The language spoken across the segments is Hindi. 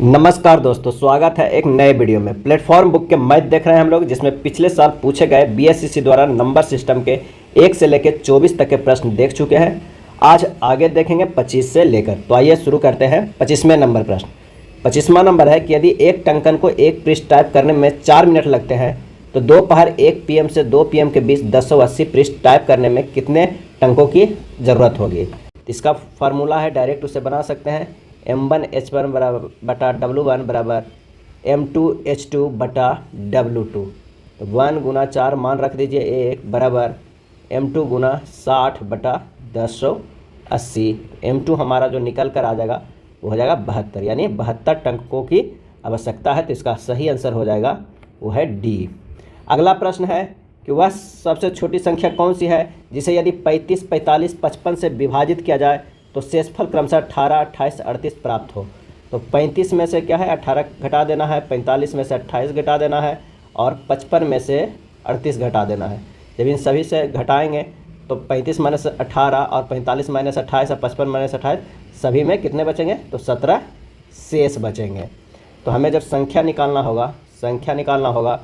नमस्कार दोस्तों, स्वागत है एक नए वीडियो में। प्लेटफॉर्म बुक के मैथ देख रहे हैं हम लोग, जिसमें पिछले साल पूछे गए बीएससीसी द्वारा नंबर सिस्टम के 1 से लेकर 24 तक के प्रश्न देख चुके हैं। आज आगे देखेंगे 25 से लेकर। तो आइए शुरू करते हैं 25वें नंबर प्रश्न। 25वां नंबर है कि यदि एक टंकन को एक पृष्ठ टाइप करने में 4 मिनट लगते हैं तो दोपहर 1 PM से 2 PM के बीच 1080 पृष्ठ टाइप करने में कितने टंकों की ज़रूरत होगी। इसका फार्मूला है, डायरेक्ट उसे बना सकते हैं। M1H1 बराबर बटा W1 बराबर M2H2 बटा W2। तो 1 गुना 4 मान रख दीजिए 1 बराबर M2 गुना 60 बटा 1080। M2 हमारा जो निकल कर आ जाएगा वो हो जाएगा 72, यानी 72 टंकों की आवश्यकता है। तो इसका सही आंसर हो जाएगा वो है डी। अगला प्रश्न है कि वह सबसे छोटी संख्या कौन सी है जिसे यदि 35, 45, 55 से विभाजित किया जाए तो शेषफल क्रमशः 18, 28, 38 प्राप्त हो। तो 35 में से क्या है 18 घटा देना है, 45 में से 28 घटा देना है और 55 में से 38 घटा देना है। जब इन सभी से घटाएंगे तो 35 माइनस 18 और 45 माइनस 28 और 55 माइनस 28, सभी में कितने बचेंगे तो 17 शेष बचेंगे। तो हमें जब संख्या निकालना होगा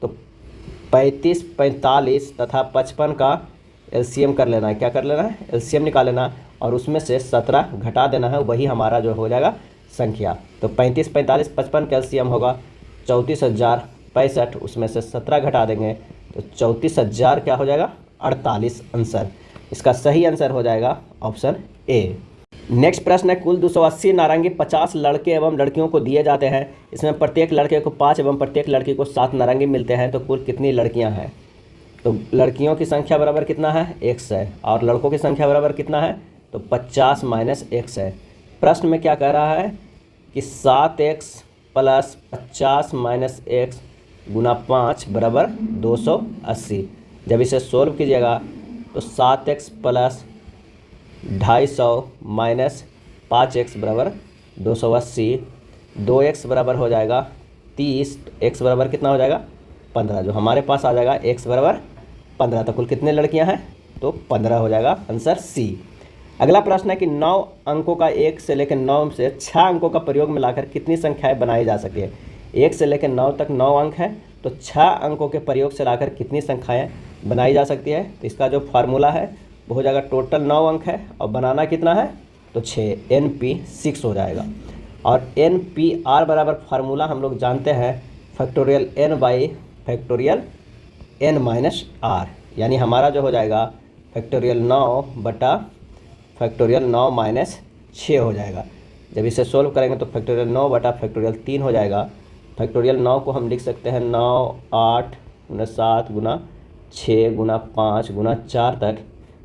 तो 35, 45 तथा 55 का एलसीएम कर लेना है। क्या कर लेना है? एलसीएम निकाल लेना और उसमें से 17 घटा देना है, वही हमारा जो हो जाएगा संख्या। तो 35, 45, 55 का एलसीएम होगा 34,065। उसमें से 17 घटा देंगे तो 34,000 क्या हो जाएगा 48 आंसर। इसका सही आंसर हो जाएगा ऑप्शन ए। नेक्स्ट प्रश्न है, कुल 280 नारंगी 50 लड़के एवं लड़कियों को दिए जाते हैं। इसमें प्रत्येक लड़के को 5 एवं प्रत्येक लड़की को 7 नारंगी मिलते हैं। तो कुल कितनी लड़कियां हैं? तो लड़कियों की संख्या बराबर कितना है 100 है और लड़कों की संख्या बराबर कितना है तो 50 माइनस 100 है। प्रश्न में क्या कह रहा है कि 7x प्लस 50 माइनस x गुना 5 बराबर 280। जब इसे सोल्व कीजिएगा तो 7x प्लस 250 माइनस 5x बराबर 280, 2x बराबर हो जाएगा 30, x बराबर कितना हो जाएगा 15। जो हमारे पास आ जाएगा x बराबर 15। तो कुल कितने लड़कियां हैं तो 15 हो जाएगा आंसर सी। अगला प्रश्न है कि 9 अंकों का 1 से लेकर 9 से 6 अंकों का प्रयोग मिलाकर कितनी संख्याएं बनाई जा सकती है। 1 से लेकर 9 तक 9 अंक है, तो 6 अंकों के प्रयोग से लाकर कितनी संख्याएं बनाई जा सकती है। तो इसका जो फार्मूला है वो हो जाएगा, टोटल 9 अंक है और बनाना कितना है तो 6, NP 6 हो जाएगा। और NPR बराबर फार्मूला हम लोग जानते हैं factorial n by factorial n minus r, यानी हमारा जो हो जाएगा फैक्टोरियल 9 बटा फैक्टोरियल 9 माइनस 6 हो जाएगा। जब इसे सोल्व करेंगे तो फैक्टोरियल 9 बटा फैक्टोरियल 3 हो जाएगा। फैक्टोरियल 9 को हम लिख सकते हैं 9, 8 गुना 7 गुना 6 गुना 5 गुना 4 तक,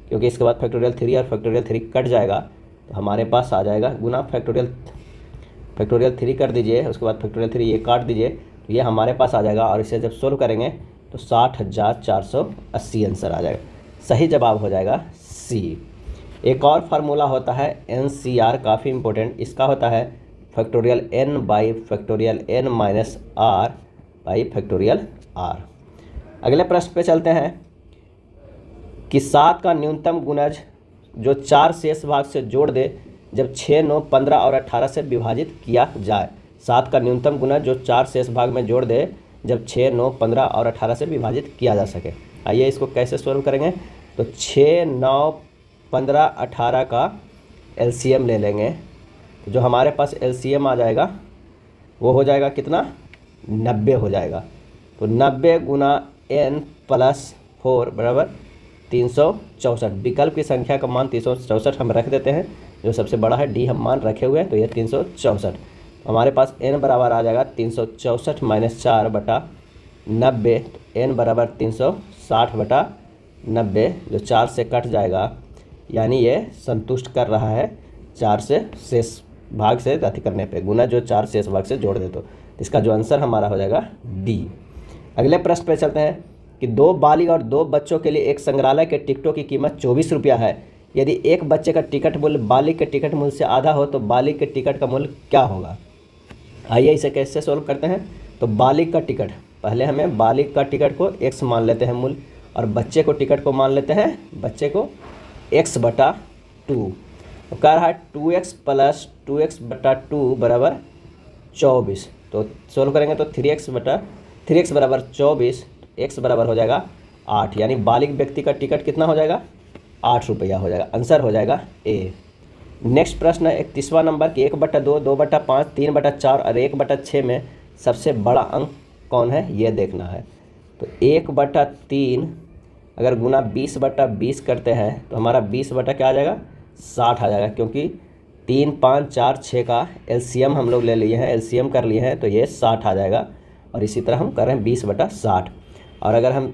क्योंकि इसके बाद फैक्टोरियल 3 और फैक्टोरियल 3 कट जाएगा। तो हमारे पास आ जाएगा गुना फैक्टोरियल 3 कर दीजिए, उसके बाद फैक्टोरियल 3 ये काट दीजिए, तो ये हमारे पास आ जाएगा। और इसे जब सोल्व करेंगे तो 60,480 आंसर आ जाएगा। सही जवाब हो जाएगा सी। एक और फार्मूला होता है NCR, काफ़ी इंपॉर्टेंट। इसका होता है factorial n by factorial n minus r by factorial r। अगले प्रश्न पे चलते हैं कि 7 का न्यूनतम गुणज जो 4 शेष भाग से जोड़ दे जब 6, 9, 15 और 18 से विभाजित किया जाए। 7 का न्यूनतम गुणज जो 4 शेष भाग में जोड़ दे जब 6, 9, 15 और 18 से विभाजित किया जा सके। आइए इसको कैसे सॉल्व करेंगे। तो 6, 9, 15, 18 का LCM ले लेंगे। तो जो हमारे पास LCM आ जाएगा वो हो जाएगा कितना 90 हो जाएगा। तो 90 गुना n प्लस 4 बराबर 364। विकल्प की संख्या का मान 364 हम रख देते हैं, जो सबसे बड़ा है D हम मान रखे हुए हैं, तो यह 364। हमारे पास n बराबर आ जाएगा 364 माइनस 4 बटा 90। तो n बराबर 360 बटा 90, जो 4 से कट जाएगा, यानी ये संतुष्ट कर रहा है 4 से शेष भाग से अति करने पे, गुना जो 4 शेष भाग से जोड़ दे। तो इसका जो आंसर हमारा हो जाएगा डी। अगले प्रश्न पे चलते हैं कि 2 बालिग और 2 बच्चों के लिए एक संग्रहालय के टिकटों की कीमत 24 रुपया है। यदि एक बच्चे का टिकट मूल्य बालिग के टिकट मूल्य से आधा हो तो बालिग के टिकट का मूल्य क्या होगा। आइए इसे कैसे सोल्व करते हैं। तो बालिग का टिकट, पहले हमें बालिग का टिकट को x मान लेते हैं मूल्य, और बच्चे को टिकट को मान लेते हैं बच्चे को x बटा 2। तो कह रहा है 2x प्लस 2x बटा 2 बराबर 24। तो सोल्व करेंगे तो 3x बराबर 24, x बराबर हो जाएगा 8, यानी बालिग व्यक्ति का टिकट कितना हो जाएगा, 8 रुपया हो जाएगा। आंसर हो जाएगा ए। नेक्स्ट प्रश्न है 31वां नंबर कि 1/2, 2/5, 3/4 और 1/6 में सबसे बड़ा अंक कौन है, ये देखना है। तो 1/3 अगर गुना 20/20 करते हैं तो हमारा 20 बटा क्या आ जाएगा, 60 आ जाएगा, क्योंकि 3, 5, 4, 6 का एलसीएम हम लोग ले लिए हैं, एलसीएम कर लिए हैं, तो ये 60 आ जाएगा। और इसी तरह हम कर रहे हैं 20/60। और अगर हम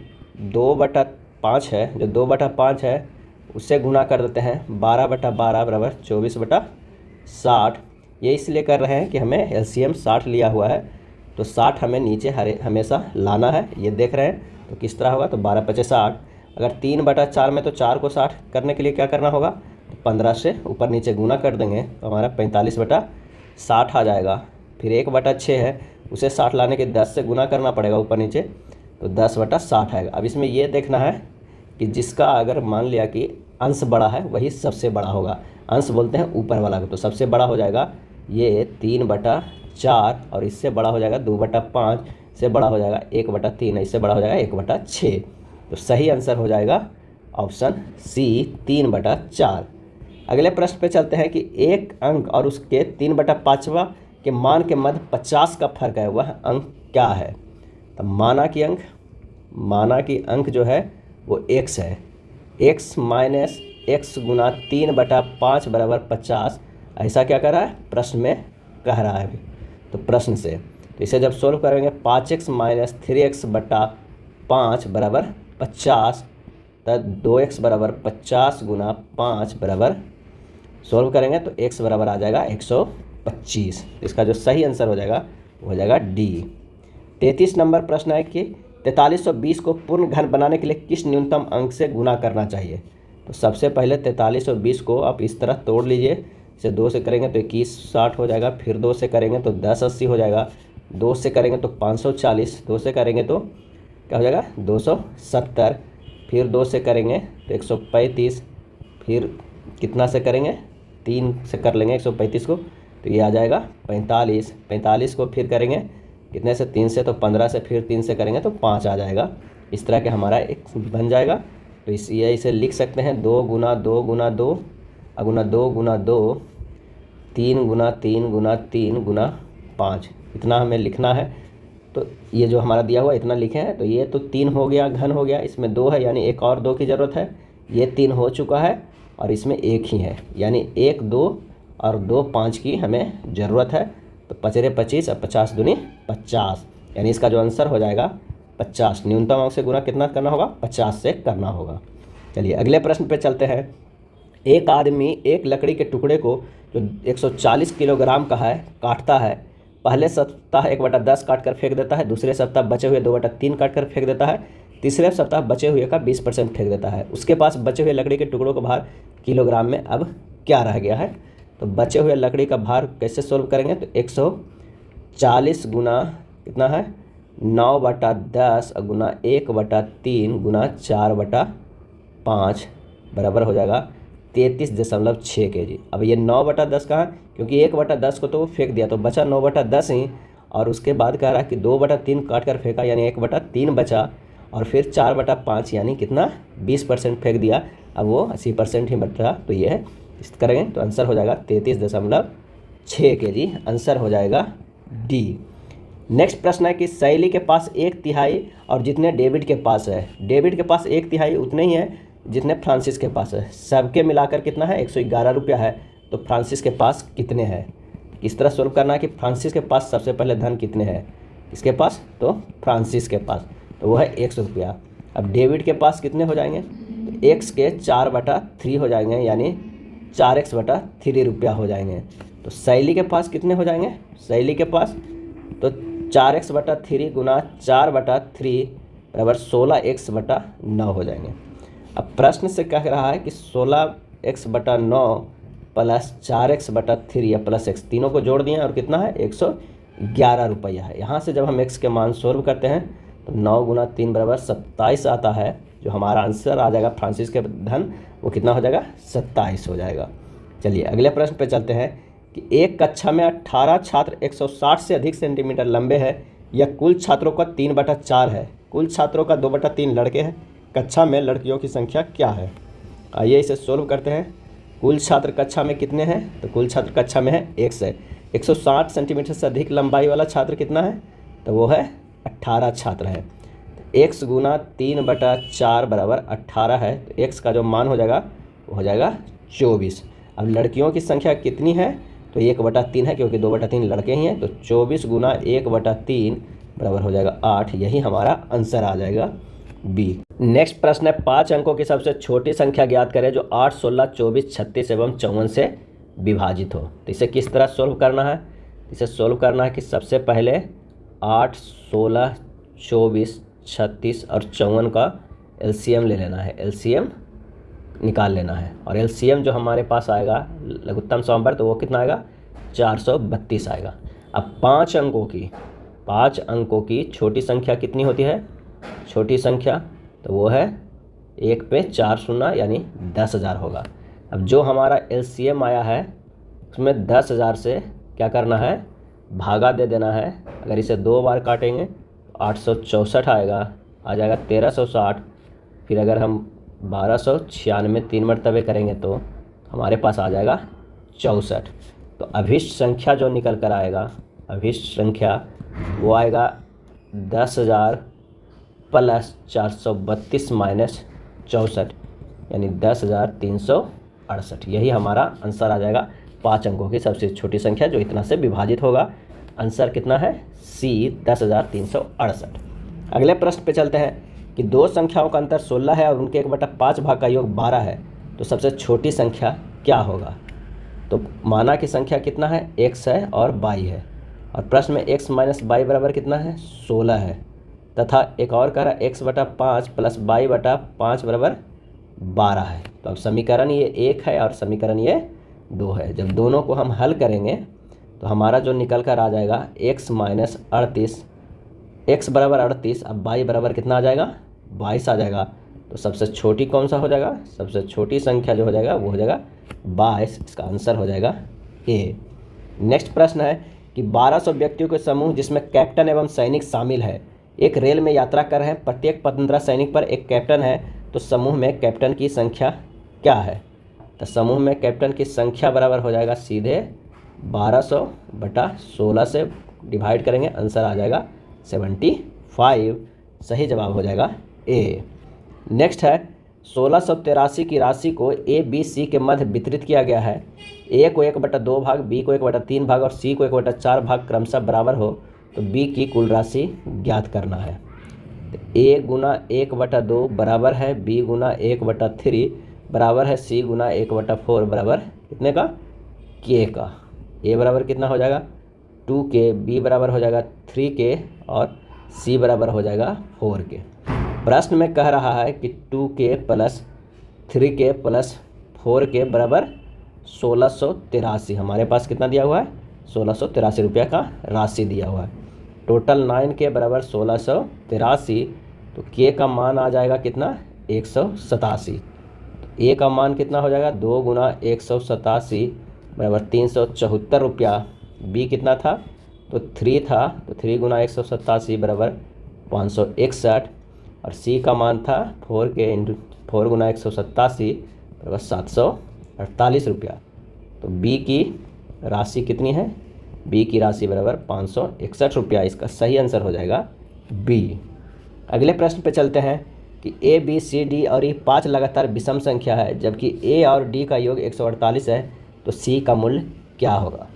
2/5 है, जो 2/5 है उससे गुना कर देते हैं 12/12 बराबर 24/60। ये इसलिए कर रहे हैं कि हमें एलसीएम 60 लिया हुआ है, तो 60 हमें नीचे हमेशा लाना है। ये देख रहे हैं, तो किस तरह होगा, तो 12×5 = 60। अगर 3/4 में तो 4 को 60 करने के लिए क्या करना होगा, तो 15 से ऊपर नीचे गुना कर देंगे तो हमारा 45/60 आ जाएगा। फिर 1/6 है, उसे 60 लाने के 10 से गुना करना पड़ेगा ऊपर नीचे, तो 10/60 आएगा। अब इसमें ये देखना है कि जिसका अगर मान लिया कि अंश बड़ा है वही सबसे बड़ा होगा। अंश बोलते हैं ऊपर वाला को, तो सबसे बड़ा हो जाएगा ये 3/4, और इससे बड़ा हो जाएगा 2/5, से बड़ा हो जाएगा 1/3, इससे बड़ा हो जाएगा 1/6। तो सही आंसर हो जाएगा ऑप्शन सी 3/4। अगले प्रश्न पे चलते हैं कि एक अंक और उसके 3/5 के मान के मध्य 50 का फर्क है, वह अंक क्या है। तो माना कि अंक जो है वो x है, x माइनस x गुना 3/5 बराबर 50। ऐसा क्या कर रहा है, प्रश्न में कह रहा है। तो प्रश्न से तो इसे जब सोल्व करेंगे 5x माइनस 3x/5 बराबर 50, तब 2x बराबर 50 गुना 5 बराबर, सोल्व करेंगे तो x बराबर आ जाएगा 125। इसका जो सही आंसर हो जाएगा वो हो जाएगा डी। 33 नंबर प्रश्न है कि 4320 को पूर्ण घन बनाने के लिए किस न्यूनतम अंक से गुना करना चाहिए। तो सबसे पहले 4320 को आप इस तरह तोड़ लीजिए। इसे 2 से करेंगे तो 2160 हो जाएगा, फिर 2 से करेंगे तो 1080 हो जाएगा, 2 से करेंगे तो 540, 2 से करेंगे तो क्या हो जाएगा 270, फिर 2 से करेंगे तो 135, फिर कितना से करेंगे 3 से कर लेंगे 135 को, तो ये आ जाएगा 45। 45 को फिर करेंगे कितने से, 3 से, तो 15 से फिर 3 से करेंगे तो 5 आ जाएगा। इस तरह के हमारा एक बन जाएगा। तो इसे लिख सकते हैं 2 गुना 2 गुना 2 गुना 2 गुना 2, 3 गुना 3 गुना 3 गुना 5, इतना हमें लिखना है। तो ये जो हमारा दिया हुआ इतना लिखे हैं, तो ये तो 3 हो गया, घन हो गया, इसमें 2 है यानी एक और 2 की ज़रूरत है। ये 3 हो चुका है और इसमें 1 ही है, यानी 1 2 और 2 5 की हमें ज़रूरत है। तो 5 25 और 50 दूनी 50, यानी इसका जो आंसर हो जाएगा 50। न्यूनतम अंक से गुना कितना करना होगा, 50 से करना होगा। चलिए अगले प्रश्न पे चलते हैं। एक आदमी एक लकड़ी के टुकड़े को जो 140 किलोग्राम का है काटता है। पहले सप्ताह 1/10 काट कर फेंक देता है, दूसरे सप्ताह बचे हुए 2/3 काट कर फेंक देता है, तीसरे सप्ताह बचे हुए का 20% फेंक देता है। उसके पास बचे हुए लकड़ी के टुकड़ों का भार किलोग्राम में अब क्या रह गया है। तो बचे हुए लकड़ी का भार कैसे सोल्व करेंगे, तो 140 गुना कितना है 9/10 गुना 1/3 गुना 4/5 बराबर हो जाएगा 33.6 kg। अब ये 9/10 कहाँ, क्योंकि 1/10 को तो वो फेंक दिया तो बचा 9/10 ही, और उसके बाद कह रहा है कि 2/3 काट कर फेंका यानी 1/3 बचा, और फिर 4/5 यानी कितना 20% फेंक दिया, अब वो 80% ही बच रहा। तो ये है, इस करेंगे तो आंसर हो जाएगा 33.6 kg। आंसर हो जाएगा डी। नेक्स्ट प्रश्न है कि शैली के पास 1/3 और जितने डेविड के पास है, डेविड के पास 1/3 उतने ही है जितने फ्रांसिस के पास है। सबके मिलाकर कितना है 111 रुपया है, तो फ्रांसिस के पास कितने हैं। किस तरह सोल्व करना है कि फ्रांसिस के पास सबसे पहले धन कितने हैं, इसके पास, तो फ्रांसिस के पास तो वो है 100 रुपया। अब डेविड के पास कितने हो जाएंगे, तो x के 4/3 हो जाएंगे, यानी 4x/3 रुपया हो जाएंगे। तो शैली के पास कितने हो जाएंगे, शैली के पास तो 4x/3 गुना 4/3 बराबर 16x/9 हो जाएंगे। अब प्रश्न से कह रहा है कि 16x/9 प्लस 4x/3 या प्लस x, तीनों को जोड़ दिए और कितना है 111 रुपया है। यहाँ से जब हम x के मान सोल्व करते हैं तो 9 गुना 3 बराबर 27 आता है। जो हमारा आंसर आ जाएगा फ्रांसिस के धन वो कितना हो जाएगा 27 हो जाएगा। चलिए अगले प्रश्न पे चलते हैं। कि एक कक्षा में 18 छात्र 160 से अधिक सेंटीमीटर लंबे हैं, या कुल छात्रों का 3/4 है। कुल छात्रों का 2/3 लड़के हैं, कक्षा में लड़कियों की संख्या क्या है। आइए इसे सोल्व करते हैं। कुल छात्र कक्षा में कितने हैं, तो कुल छात्र कक्षा में है 160 सेंटीमीटर से अधिक लंबाई वाला छात्र कितना है, तो वो है 18 छात्र है। x गुना 3/4 बराबर 18 है, तो x का जो मान हो जाएगा वो हो जाएगा 24। अब लड़कियों की संख्या कितनी है, तो 1/3 है, क्योंकि 2/3 लड़के ही हैं, तो 24 गुना 1/3 बराबर हो जाएगा 8। यही हमारा आंसर आ जाएगा बी। नेक्स्ट प्रश्न है 5 अंकों की सबसे छोटी संख्या ज्ञात करें जो 8, 16, 24, 36 एवं 54 से विभाजित हो। तो इसे किस तरह सोल्व करना है, इसे सोल्व करना है कि सबसे पहले 8, 16, 24, 36 और 54 का एलसीएम ले लेना है, एलसीएम निकाल लेना है। और एलसीएम जो हमारे पास आएगा लघुत्तम समवर्ग, तो वो कितना आएगा 432 आएगा। अब 5 अंकों की छोटी संख्या कितनी होती है, छोटी संख्या तो वो है 1 पे 4 शून्य यानी 10,000 होगा। अब जो हमारा एलसीएम आया है उसमें 10,000 से क्या करना है, भागा दे देना है। अगर इसे 2 बार काटेंगे तो 864 आएगा, आ जाएगा 1360। फिर अगर हम 1296 3 मरतबे करेंगे तो हमारे पास आ जाएगा 64। तो अभिष्ट संख्या जो निकल कर आएगा, अभिष्ट संख्या वो आएगा 10,000 प्लस 432 माइनस 64 यानी 10,368। यही हमारा आंसर आ जाएगा 5 अंकों की सबसे छोटी संख्या जो इतना से विभाजित होगा। आंसर कितना है, सी 10,368। अगले प्रश्न पे चलते हैं कि दो संख्याओं का अंतर 16 है और उनके 1/5 भाग का योग 12 है, तो सबसे छोटी संख्या क्या होगा। तो माना की संख्या कितना है, x है और y है, और प्रश्न में x माइनस y बराबर कितना है 16 है, तथा एक और कह रहा है x/5 प्लस y/5 बराबर 12 है। तो अब समीकरण ये 1 है और समीकरण ये 2 है। जब दोनों को हम हल करेंगे तो हमारा जो निकल कर आ जाएगा x माइनस 38, x बराबर 38, अब y बराबर कितना आ जाएगा 22 आ जाएगा। तो सबसे छोटी कौन सा हो जाएगा, सबसे छोटी संख्या जो हो जाएगा वो हो जाएगा 22। इसका आंसर हो जाएगा ए। नेक्स्ट प्रश्न है कि 1200 व्यक्तियों के समूह जिसमें कैप्टन एवं सैनिक शामिल है एक रेल में यात्रा कर रहे हैं। प्रत्येक 15 सैनिक पर एक कैप्टन है, तो समूह में कैप्टन की संख्या क्या है। तो समूह में कैप्टन की संख्या बराबर हो जाएगा सीधे 1200/16 से डिवाइड करेंगे, आंसर आ जाएगा 75। सही जवाब हो जाएगा ए। नेक्स्ट है 1683 की राशि को ए बी सी के मध्य वितरित किया गया है। ए को 1/2 भाग, बी को 1/3 भाग और सी को 1/4 भाग क्रमशः बराबर हो, तो बी की कुल राशि ज्ञात करना है। ए गुना 1/2 बराबर है बी गुना 1/3 बराबर है सी गुना 1/4 बराबर कितने का, के का। ए बराबर कितना हो जाएगा 2k, बी बराबर हो जाएगा 3k और सी बराबर हो जाएगा 4k। प्रश्न में कह रहा है कि 2k plus 3k plus 4k बराबर 1683। हमारे पास कितना दिया हुआ है 1683 रुपये का राशि दिया हुआ है। टोटल 9k बराबर 1683, तो k का मान आ जाएगा कितना 187। ए का मान कितना हो जाएगा 2 गुना 187 बराबर 374 रुपया। बी कितना था, तो 3 था, तो 3 गुना 187 बराबर 561। और सी का मान था 4k इंटू 4 गुना 187 बराबर 748 रुपया। तो बी की राशि कितनी है, बी की राशि बराबर 561 रुपया। इसका सही आंसर हो जाएगा बी। अगले प्रश्न पे चलते हैं कि ए बी सी डी और ये 5 लगातार विषम संख्या है, जबकि ए और डी का योग 148 है, तो सी का मूल्य क्या होगा।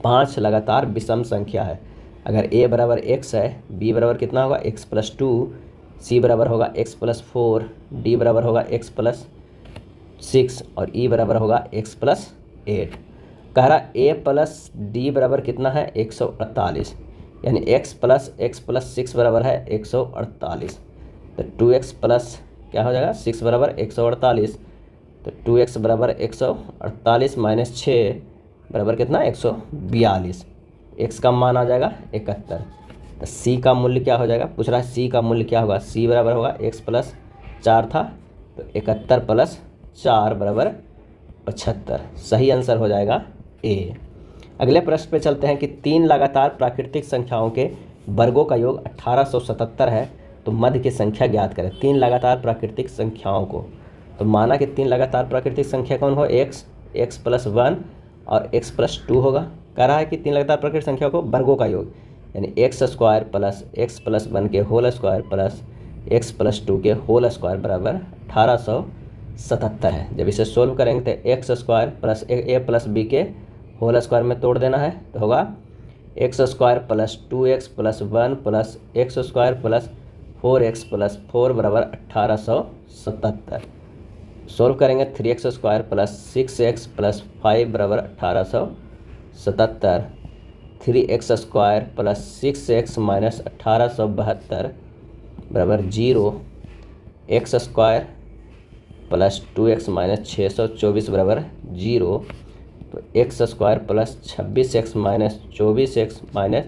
5 लगातार विषम संख्या है, अगर a बराबर x है, b बराबर कितना होगा x + 2, c बराबर होगा x + 4, d बराबर होगा x + 6 और e बराबर होगा x + 8। कह रहा a प्लस d बराबर कितना है 148, यानी x + 6 बराबर है 148। तो 2x प्लस क्या हो जाएगा 6 बराबर 148, तो 2x बराबर 148 माइनस 6 बराबर कितना 142। x का मान आ जाएगा 71। तो c का मूल्य क्या हो जाएगा, पूछ रहा है c का मूल्य क्या होगा। c बराबर होगा x + 4 था, तो 71 + 4 बराबर 75। सही आंसर हो जाएगा ए। अगले प्रश्न पे चलते हैं कि 3 लगातार प्राकृतिक संख्याओं के वर्गों का योग 1877 है, तो मध्य की संख्या ज्ञात करें। 3 लगातार प्राकृतिक संख्याओं को, तो माना कि 3 लगातार प्राकृतिक संख्या कौन हो, x प्लस 1 और x प्लस 2 होगा। कह रहा है कि 3 लगातार प्राकृतिक संख्या को वर्गों का योग, यानी x square plus x plus 1 के whole square plus x plus 2 के होल स्क्वायर बराबर 1877 है। जब इसे सोल्व करेंगे तो एक्स स्क्वायर प्लस ए प्लस बी के होल स्क्वायर में तोड़ देना है, तो होगा x square plus 2x plus 1 plus x square plus 4x plus 4 बराबर 1877। सोल्व करेंगे 3x square plus 6x plus 5 बराबर 1877। 3x square plus 6x minus 1872 बराबर 0। X square plus 2x minus 624 बराबर 0। तो x square plus 26x minus 24x minus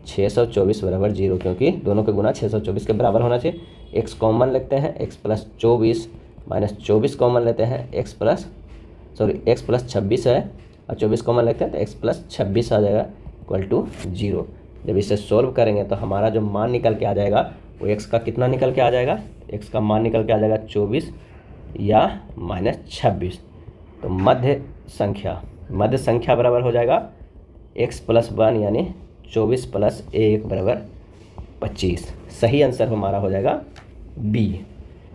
624 बराबर 0, क्योंकि दोनों के गुना 624 के बराबर होना चाहिए। x कॉमन लेते हैं, x प्लस 24 माइनस 24 कॉमन लेते हैं, x प्लस 26 है और 24 कॉमन लेते हैं तो x प्लस 26 आ जाएगा इक्वल टू 0। जब इसे सोल्व करेंगे तो हमारा जो मान निकल के आ जाएगा वो x का कितना निकल के आ जाएगा, x का मान निकल के आ जाएगा 24 या माइनस 26। तो मध्य संख्या बराबर हो जाएगा x प्लस 1 यानी 24 प्लस 1 बराबर 25। सही आंसर हमारा हो जाएगा बी।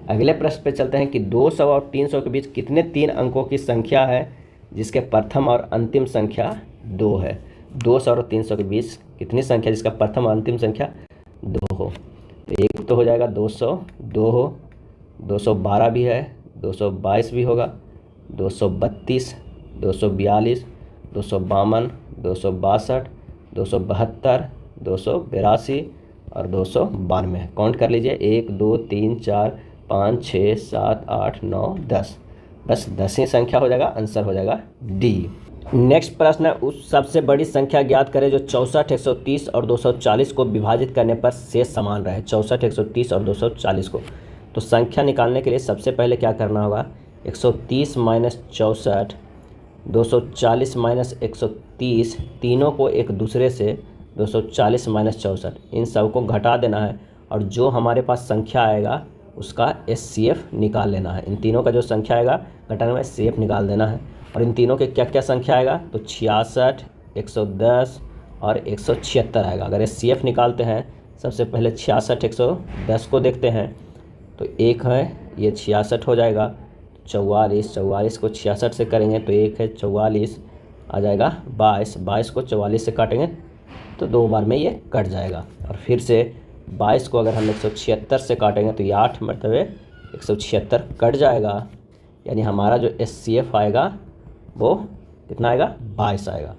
अगले प्रश्न पे चलते हैं कि 200 और 300 के बीच कितने 3 अंकों की संख्या है जिसके प्रथम और अंतिम संख्या 2 है। 200 और 300 के बीच कितनी संख्या जिसका प्रथम और अंतिम संख्या 2 हो। तो एक तो हो जाएगा 200, 2 हो, 212 भी है, 222 भी होगा, 232, 242, 252, 262, 272, 282 और 292। काउंट कर लीजिए 1 2 3 4 5 6 7 8 9 10। बस 10 ही संख्या हो जाएगा, आंसर हो जाएगा डी। नेक्स्ट प्रश्न है, उस सबसे बड़ी संख्या ज्ञात करें जो 64, 130 और 240 को विभाजित करने पर शेष समान रहे। 64, 130 और 240 को, तो संख्या निकालने के लिए सबसे पहले क्या करना होगा, 130 माइनस 64, 240 माइनस 130, तीनों को एक दूसरे से 240 माइनस 64 इन सब को घटा देना है और जो हमारे पास संख्या आएगा उसका SCF निकाल लेना है। इन तीनों का जो संख्या आएगा घटाने में SCF निकाल देना है। और इन तीनों के क्या क्या संख्या आएगा, तो 66, 110 और 176 आएगा। अगर SCF निकालते हैं सबसे पहले 66, 110 को देखते हैं तो एक है ये 66 हो जाएगा, 44 को 66 से करेंगे तो एक है 44 आ जाएगा, 22 को 44 से काटेंगे तो 2 बार में ये कट जाएगा। और फिर से 22 को अगर हम 176 से काटेंगे तो ये 8 मरतबे 176 कट जाएगा, यानी हमारा जो SCF आएगा वो कितना आएगा, 22 आएगा।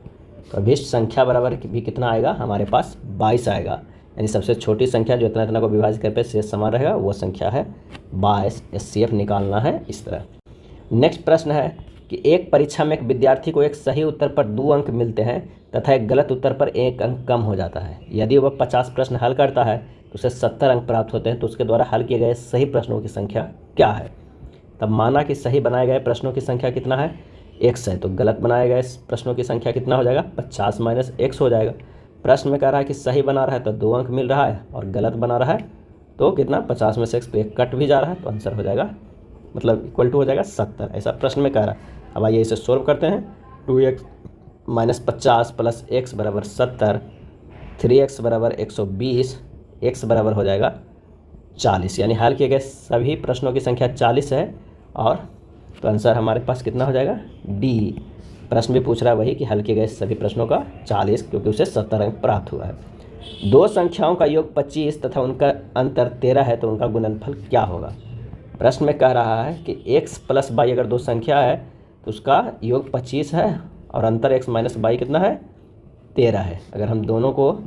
तो अभी संख्या बराबर भी कितना आएगा, हमारे पास 22 आएगा, यानी सबसे छोटी संख्या जो इतना को विभाजित कर पे शेष समान रहेगा वो संख्या है 22। SCF निकालना है इस तरह। नेक्स्ट प्रश्न है कि एक परीक्षा में एक विद्यार्थी को एक सही उत्तर पर 2 अंक मिलते हैं तथा एक गलत उत्तर पर 1 अंक कम हो जाता है। यदि वह 50 प्रश्न हल करता है तो उसे 70 अंक प्राप्त होते हैं, तो उसके द्वारा हल किए गए सही प्रश्नों की संख्या क्या है। तब माना कि सही बनाए गए प्रश्नों की संख्या कितना है, x है, तो गलत बनाए गए प्रश्नों की संख्या कितना हो जाएगा, 50 माइनस x हो जाएगा। प्रश्न में कह रहा है कि सही बना रहा है तो 2 अंक मिल रहा है और गलत बना रहा है तो कितना, 50 में से x तो 1 कट भी जा रहा है, तो आंसर हो जाएगा मतलब इक्वल टू हो जाएगा 70। ऐसा प्रश्न में कह रहा है। अब आइए इसे सोल्व करते हैं। 2x माइनस 50 प्लस x बराबर 70, 3x बराबर 120, x बराबर हो जाएगा 40, यानी हल किए गए सभी प्रश्नों की संख्या 40 है। और तो आंसर हमारे पास कितना हो जाएगा, डी। प्रश्न भी पूछ रहा है वही कि हल किए गए सभी प्रश्नों का 40, क्योंकि उसे 70 अंक प्राप्त हुआ है। 2 संख्याओं का योग 25 तथा उनका अंतर 13 है, तो उनका गुणनफल क्या होगा। प्रश्न में कह रहा है कि x प्लस वाई अगर 2 संख्या है तो उसका योग 25 है और अंतर x माइनस वाई कितना है, 13 है। अगर हम दोनों को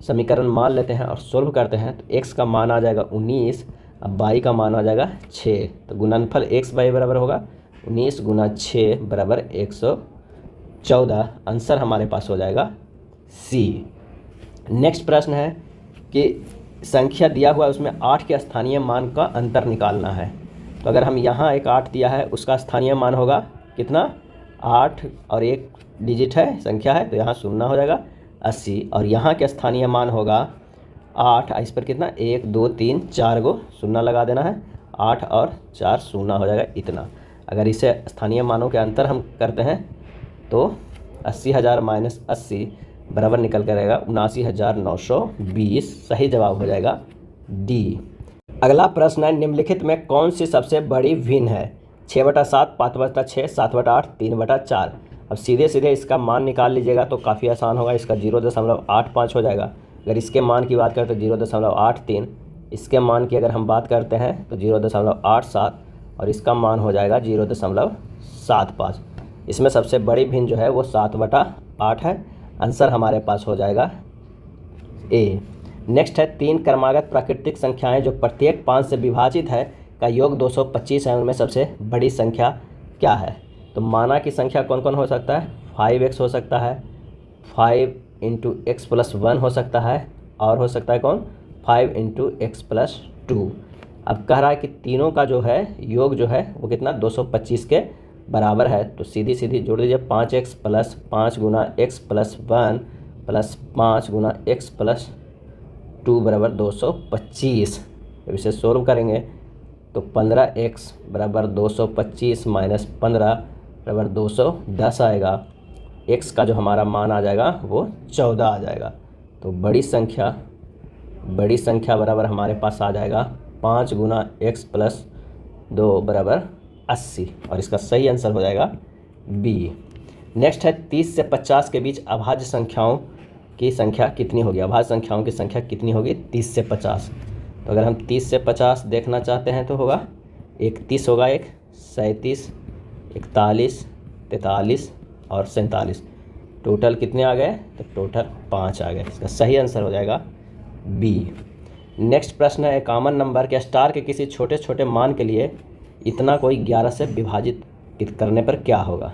समीकरण मान लेते हैं और सोल्व करते हैं तो x का मान आ जाएगा 19, अब y का मान आ जाएगा 6, तो गुणनफल x वाई बराबर होगा 19 गुना 6 बराबर 114। आंसर हमारे पास हो जाएगा सी। नेक्स्ट प्रश्न है कि संख्या दिया हुआ है उसमें 8 के स्थानीय मान का अंतर निकालना है। तो अगर हम यहाँ एक 8 दिया है उसका स्थानीय मान होगा कितना, 8 और 1 डिजिट है, संख्या है, तो यहाँ शून्य हो जाएगा 80। और यहाँ के स्थानीय मान होगा 8, इस पर कितना 1 2 3 4 गो शून्य लगा देना है, 8 और 4 शून्य हो जाएगा इतना। अगर इसे स्थानीय मानों के अंतर हम करते हैं तो 80,000 माइनस 80 बराबर निकल कर आएगा 79,920। सही जवाब हो जाएगा डी। अगला प्रश्न है, निम्नलिखित में कौन सी सबसे बड़ी भिन्न है? 6/7, 5/6, 7/8, 3/4। अब सीधे सीधे इसका मान निकाल लीजिएगा तो काफ़ी आसान होगा। इसका 0.85 हो जाएगा। अगर इसके मान की बात करें तो 0.83, इसके मान की अगर हम बात करते हैं तो 0.87 और इसका मान हो जाएगा 0.75। इसमें सबसे बड़ी भिन्न जो है वो 7/8 है। आंसर हमारे पास हो जाएगा ए। नेक्स्ट है, 3 क्रमागत प्राकृतिक संख्याएं जो प्रत्येक 5 से विभाजित है का योग 225 है, उनमें सबसे बड़ी संख्या क्या है? तो माना की संख्या कौन कौन हो सकता है? 5x हो सकता है, 5 × x+1 हो सकता है, और हो सकता है कौन 5 × x+2। अब कह रहा है कि तीनों का जो है योग जो है वो कितना 225 के बराबर है। तो सीधी सीधी जोड़ दीजिए, 5x + 5 × x+1 + 5 × x+2 बराबर 225। जब इसे सोल्व करेंगे तो 15x बराबर 225 माइनस 15 बराबर 210 आएगा। x का जो हमारा मान आ जाएगा वो 14 आ जाएगा। तो बड़ी संख्या बराबर हमारे पास आ जाएगा 5 × x+2 बराबर 80, और इसका सही आंसर हो जाएगा बी। नेक्स्ट है, 30 से 50 के बीच अभाज्य संख्याओं की संख्या कितनी होगी? अभाज्य संख्याओं की संख्या कितनी होगी 30 से 50? तो अगर हम 30 से 50 देखना चाहते हैं तो होगा 31 होगा, 37, 41, 43 और 47। टोटल कितने आ गए? तो टोटल 5 आ गए। इसका सही आंसर हो जाएगा बी। नेक्स्ट प्रश्न है, कॉमन नंबर के स्टार के किसी छोटे छोटे मान के लिए इतना कोई 11 से विभाजित करने पर क्या होगा?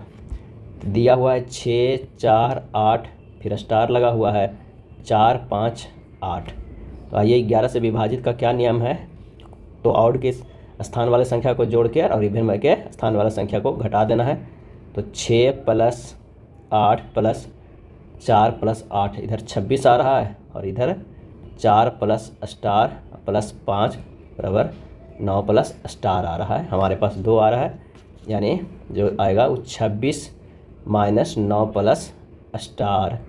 तो दिया हुआ है 6, 4, 8, फिर स्टार लगा हुआ है 4, 5, 8। तो आइए 11 से विभाजित का क्या नियम है? तो ऑड के स्थान वाले संख्या को जोड़ के और इवन में के स्थान वाला संख्या को घटा देना है। तो 6 + 8 + 4 + 8, इधर 26 आ रहा है, और इधर 4 + स्टार + 5 बराबर 9 + स्टार आ रहा है। हमारे पास 2 आ रहा है, यानी जो आएगा वो 26 - 9 + स्टार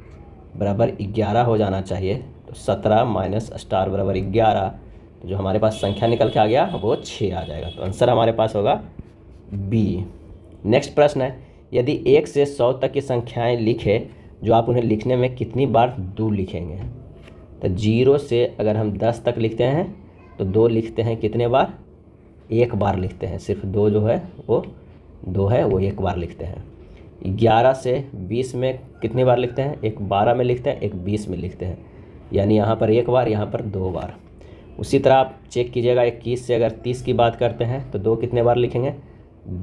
बराबर 11 हो जाना चाहिए। तो 17 - स्टार बराबर 11। तो जो हमारे पास संख्या निकल के आ गया वो 6 आ जाएगा। तो आंसर हमारे पास होगा बी। नेक्स्ट प्रश्न है, यदि 1 से 100 तक की संख्याएं लिखे जो आप उन्हें लिखने में कितनी बार 2 लिखेंगे? तो 0 से अगर हम 10 तक लिखते हैं तो 2 लिखते हैं कितने बार? 1 बार लिखते हैं। सिर्फ 2 जो है वो 2 है, वो 1 बार लिखते हैं। 11 से 20 में कितनी बार लिखते हैं? एक 12 में लिखते हैं, एक 20 में लिखते हैं, यानी यहाँ पर 1 बार, यहाँ पर 2 बार। उसी तरह आप चेक कीजिएगा, 21 से अगर 30 की बात करते हैं तो 2 कितने बार लिखेंगे?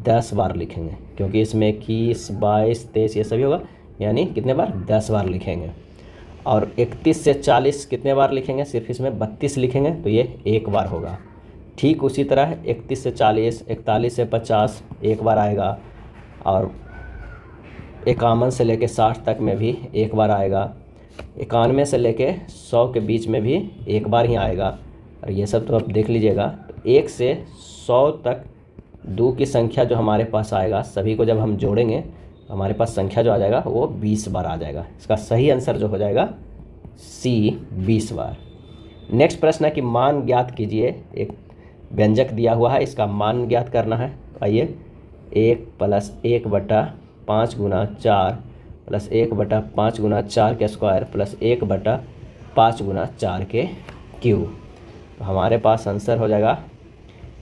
10 बार लिखेंगे, क्योंकि इसमें 21, 22, 23 ये सभी होगा, यानी कितने बार? 10 बार लिखेंगे। और 31 से 40 कितने बार लिखेंगे? सिर्फ इसमें 32 लिखेंगे, तो ये 1 बार होगा। ठीक उसी तरह 31 से 40, 41 से 50 1 बार आएगा, और 51 से लेके 60 तक में भी 1 बार आएगा, 91 से लेके 100 के बीच में भी 1 बार ही आएगा। और ये सब तो आप देख लीजिएगा। तो 1 से 100 तक 2 की संख्या जो हमारे पास आएगा, सभी को जब हम जोड़ेंगे तो हमारे पास संख्या जो आ जाएगा वो 20 बार आ जाएगा। इसका सही आंसर जो हो जाएगा सी, 20 बार। नेक्स्ट प्रश्न है कि मान ज्ञात कीजिए। एक व्यंजक दिया हुआ है, इसका मान ज्ञात करना है। आइए, 1 + 1/5 × 4 + 1/5 × 4 के स्क्वायर + 1/5 × 4 के क्यूब। तो हमारे पास आंसर हो जाएगा,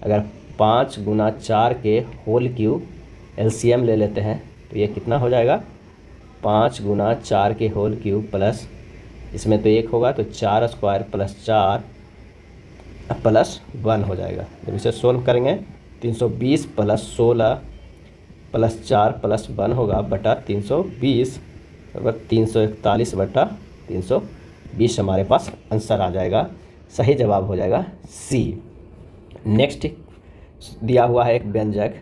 अगर 5 × 4 के होल क्यूब एलसीएम ले लेते हैं तो ये कितना हो जाएगा? 5 × 4 के होल क्यूब प्लस, इसमें तो 1 होगा तो 4 स्क्वायर + 4 + 1 हो जाएगा। जब इसे सोल्व करेंगे 320 + 16 + 4 + 1 होगा बटा 320 बराबर 341/320 हमारे पास आंसर आ जाएगा। सही जवाब हो जाएगा सी। नेक्स्ट दिया हुआ है एक व्यंजक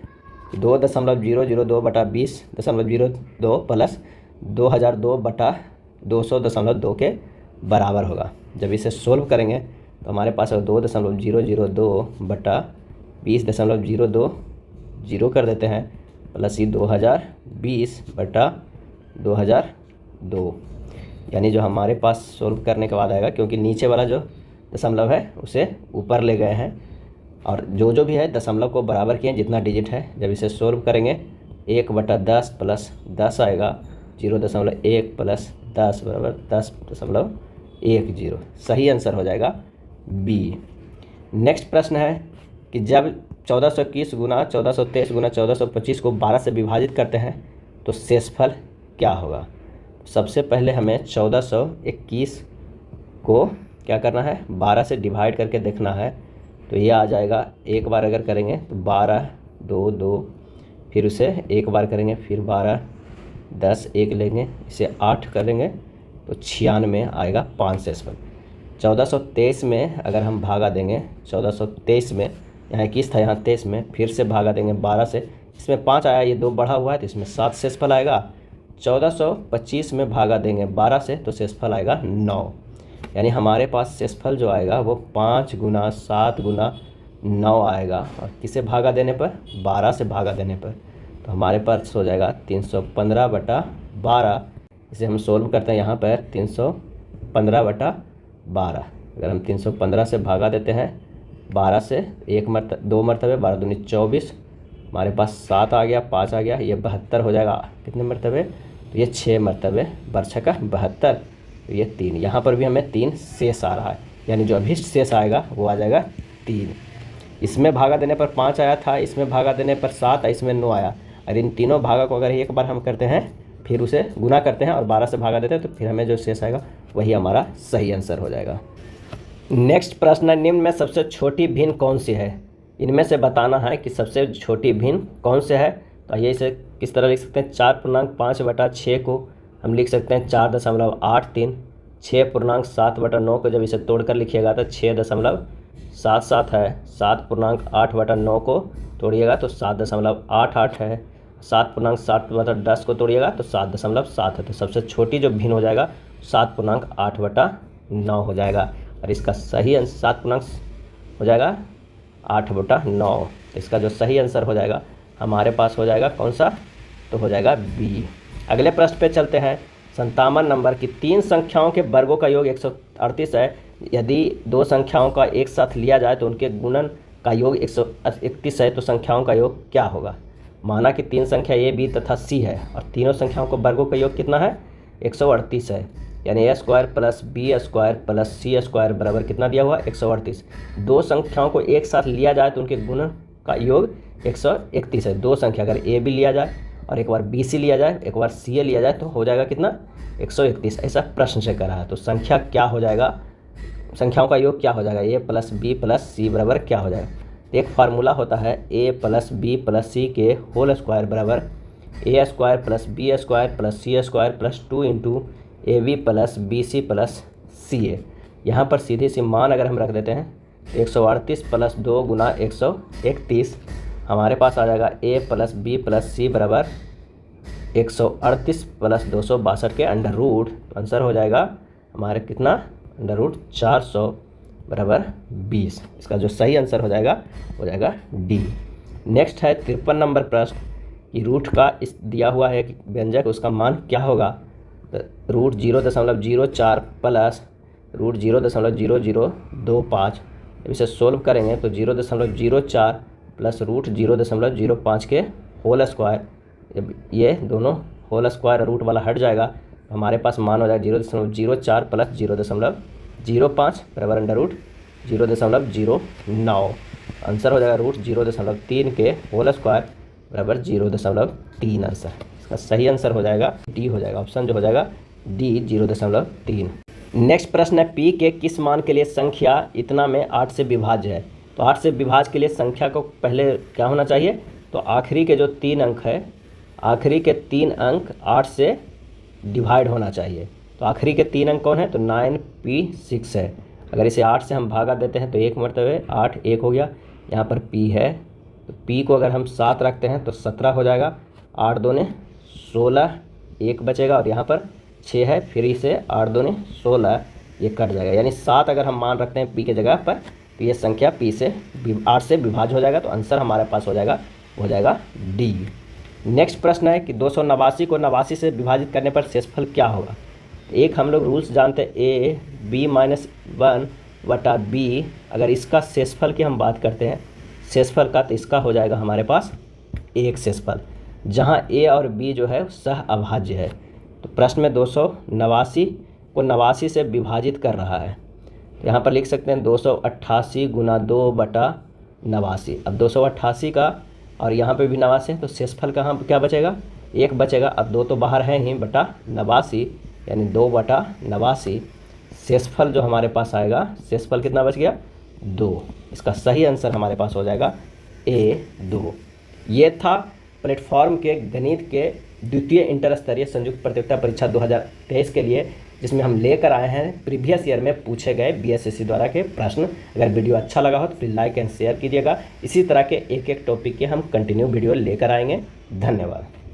2.002/20.02 प्लस 2002/200.2 के बराबर होगा। जब इसे सोल्व करेंगे तो हमारे पास 2.002/20.02 जीरो कर देते हैं प्लस ये 2020/2002, यानी जो हमारे पास सोल्व करने के बाद आएगा, क्योंकि नीचे वाला जो दशमलव है उसे ऊपर ले गए हैं और जो भी है दशमलव को बराबर किए जितना डिजिट है। जब इसे सोल्व करेंगे 1/10 प्लस 10 आएगा, 0.1 प्लस 10 बराबर 10.10। सही आंसर हो जाएगा बी। नेक्स्ट प्रश्न है कि जब 1421 गुना 1423 गुना 1425 को 12 से विभाजित करते हैं तो शेषफल क्या होगा। सबसे पहले हमें 1421 को क्या करना है, 12 से डिवाइड करके देखना है। तो ये आ जाएगा, एक बार अगर करेंगे तो 12 2 2, फिर उसे एक बार करेंगे, फिर 12 10 1 लेंगे, इसे 8 करेंगे तो 96 आएगा 5 शेषफल। 1423 में अगर हम भागा देंगे, 1423 में यहाँ 21 था, यहाँ 23 में फिर से भागा देंगे 12 से, इसमें 5 आया, ये 2 बढ़ा हुआ है तो इसमें 7 शेषफल आएगा। 1425 में भागा देंगे 12 से तो शेषफल आएगा 9, यानी हमारे पास शेषफल जो आएगा वो 5 गुना 7 गुना 9 आएगा। और किसे भागा देने पर, 12 से भागा देने पर, तो हमारे पास हो जाएगा 315/12। इसे हम सोल्व करते हैं यहाँ पर 315/12। अगर हम 315 से भागा देते हैं 12 से, 2 मरतबे 12 दूनी 24, हमारे पास 7 आ गया, 5 आ गया, ये 72 हो जाएगा। कितने मरतबे, तो ये 6 मरतबे, बरछका 72, तो ये 3। यहाँ पर भी हमें 3 शेष आ रहा है, यानी जो अभिष्ट शेष आएगा वो आ जाएगा 3। इसमें भागा देने पर 5 आया था, इसमें भागा देने पर 7, इसमें 9 आया। और इन तीनों भागा को अगर एक बार हम करते हैं, फिर उसे गुना करते हैं और 12 से भागा देते हैं, तो फिर हमें जो शेष आएगा वही हमारा सही आंसर हो जाएगा। नेक्स्ट प्रश्न है, निम्न में सबसे छोटी भिन्न कौन सी है। इनमें से बताना है कि सबसे छोटी भिन्न कौन से है। तो आइए इसे किस तरह लिख सकते हैं, 4.5/6 को हम लिख सकते हैं 4.83। 6.7/9 को जब इसे तोड़कर लिखिएगा तो 6.77 है। 7.8/9 को तोड़िएगा तो 7.88 है। 7.7/10 को तोड़िएगा तो 7.7 है। तो सबसे छोटी जो भिन्न हो जाएगा 7.8/9 हो जाएगा। और इसका सही आंसर 7 हो जाएगा 8/9। तो इसका जो सही आंसर हो जाएगा हमारे पास हो जाएगा कौन सा, तो हो जाएगा बी। अगले प्रश्न पे चलते हैं। 57 नंबर की 3 संख्याओं के वर्गों का योग 138 है। यदि 2 संख्याओं का एक साथ लिया जाए तो उनके गुणन का योग 131 है, तो संख्याओं का योग क्या होगा। माना कि 3 संख्या ए बी तथा सी है और तीनों संख्याओं को वर्गों का योग कितना है, 138 है, यानी a² + b² + c² बराबर कितना दिया हुआ, 138। 2 संख्याओं को एक साथ लिया जाए तो उनके गुणन का योग 131 है। 2 संख्या अगर ए बी लिया जाए और एक बार बी सी लिया जाए, एक बार सी ए लिया जाए, तो हो जाएगा कितना, 131। ऐसा प्रश्न से करा है। तो संख्या क्या हो जाएगा, संख्याओं का योग क्या हो जाएगा, a + b + c बराबर क्या हो जाएगा। एक फार्मूला होता है a + b + c के होल स्क्वायर बराबर a² + b² + c² + 2 × ab + bc + ca। यहाँ पर सीधी सी मान अगर हम रख देते हैं 138 + 2 × 131, हमारे पास आ जाएगा a + b + c बराबर 138 + 262 के अंडर रूट। आंसर हो जाएगा हमारे कितना, अंडर रूट 400 बराबर 20। इसका जो सही आंसर हो जाएगा डी। नेक्स्ट है 53 नंबर प्रश्न कि रूट का इस दिया हुआ है कि व्यंजक उसका मान क्या होगा। तो रूट 0.04 प्लस रूट 0.0025, जब इसे सोल्व करेंगे तो 0.04 प्लस रूट 0.05 के होल स्क्वायर, जब ये दोनों होल स्क्वायर रूट वाला हट जाएगा हमारे पास मान हो जाएगा 0.04 प्लस 0.05 बराबर अंडर रूट 0.09। आंसर हो जाएगा रूट 0.3 के होल स्क्वायर बराबर 0.3 आंसर। इसका सही आंसर हो जाएगा डी हो जाएगा, ऑप्शन जो हो जाएगा डी 0.3। नेक्स्ट प्रश्न है, पी के किस मान के लिए संख्या इतना में 8 से विभाज्य है। तो 8 से विभाज्य के लिए संख्या को पहले क्या होना चाहिए, तो आखिरी के जो 3 अंक है, आखिरी के 3 अंक 8 से डिवाइड होना चाहिए। तो आखिरी के 3 अंक कौन है, तो 9p6 है। अगर इसे 8 से हम भागा देते हैं तो एक मरतबे 8 1 हो गया, यहाँ पर p है तो पी को अगर हम 7 रखते हैं तो 17 हो जाएगा, 8 दूने 16, 1 बचेगा और यहाँ पर 6 है, फिर इसे 8 दूने 16, ये कट जाएगा। यानी 7 अगर हम मान रखते हैं पी के जगह पर तो ये संख्या पी से 8 से विभाज्य हो जाएगा। तो आंसर हमारे पास हो जाएगा डी। नेक्स्ट प्रश्न है कि 289 को 89 से विभाजित करने पर शेषफल क्या होगा। एक हम लोग रूल्स जानते हैं, ए बी माइनस 1 बटा बी। अगर इसका शेषफल की हम बात करते हैं शेषफल का, तो इसका हो जाएगा हमारे पास एक शेषफल, जहां ए और बी जो है सह अभाज्य है। तो प्रश्न में 289 को 89 से विभाजित कर रहा है, तो यहाँ पर लिख सकते हैं 288 गुना 2 बटा 89। अब 288 का और यहाँ पे भी 89, तो शेषफल का क्या बचेगा, 1 बचेगा। अब 2 तो बाहर है ही, बटा 89 यानी 2 बटा 89। शेषफल जो हमारे पास आएगा, शेषफल कितना बच गया, 2। इसका सही आंसर हमारे पास हो जाएगा ए 2। ये था प्लेटफॉर्म के गणित के द्वितीय इंटर स्तरीय संयुक्त प्रतियोगिता परीक्षा 2023 के लिए, जिसमें हम लेकर आए हैं प्रीवियस ईयर में पूछे गए बीएसएससी द्वारा के प्रश्न। अगर वीडियो अच्छा लगा हो तो फिर लाइक एंड शेयर कीजिएगा। इसी तरह के एक एक टॉपिक के हम कंटिन्यू वीडियो लेकर आएंगे। धन्यवाद।